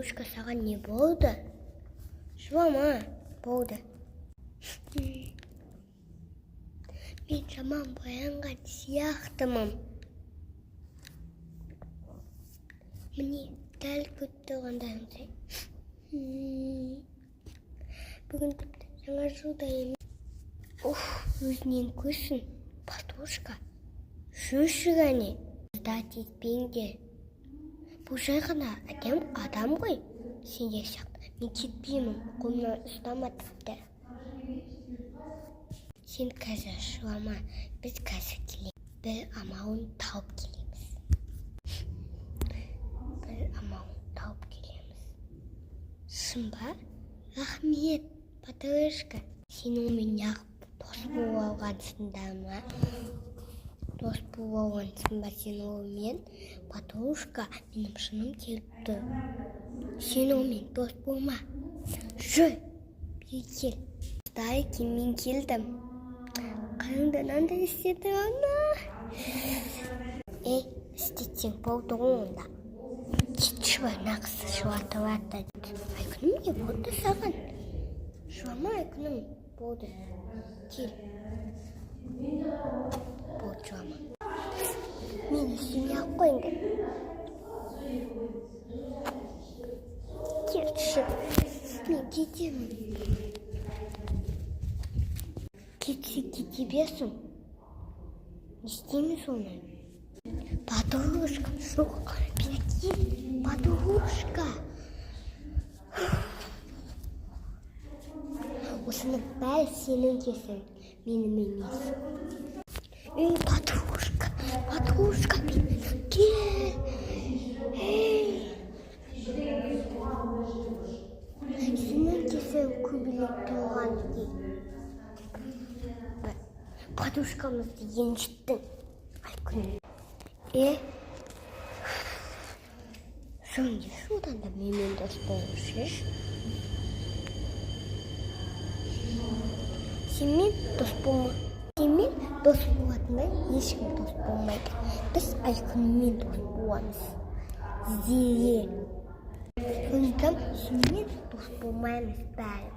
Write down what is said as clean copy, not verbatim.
Подружка саған не болды? Жылама, болды. Мен жаман боянған сияқтымын. Міне, дәл күтті тұрғандайымдай. Бүгін тіпті жаңа жылда емес. Өзінен көзсін, подружка. Жүрші ғане. Ждать етпеңдер. Бұл жай ғана адам ғой. Сенде сияқты. Мен кетпеймін. Қолымнан ұстама тіпті. Сен қазір жылама. Біз қазір келеміз. Бір амалын тауып келеміз. Шын ба? Рахмет, подружка. Сен онымен неғып дос болып алғансыңдар ма? Дос болып алғансың ба сен онымен? Подружка, менің шыным келіп тұр. Сен онымен дос болма. Жүр, бері кел. Старый киіммен келдім. Қайыңдан да істеді ана. Істетсең болды ғой онда. Кетші бар, нақысы жылатып атты. Айкүнім не болды саған? Жылама Айкүнім, болды. Кел. Болды жылама. Мен үстіне ақ қойыңды. Кетші. Мен кетемін. Кетсе кете берсің. Не істейміз оны? Подружка, жоқ, беки, подружка. Осының бәрі сенің кесің, менің емес. Подружка, кел. Сенің кесің көбелек тұрған екен. Подружкамызды еншіттің. Айкүнім. Жөнде содан да менен дос болушыш. Сенмен дос болма. Сенмен дос болатындай ешкім дос болмайды. Біз Айкүніммен дос боламыз. Зере. Сондықтан сенмен дос болмаймыз бәрі.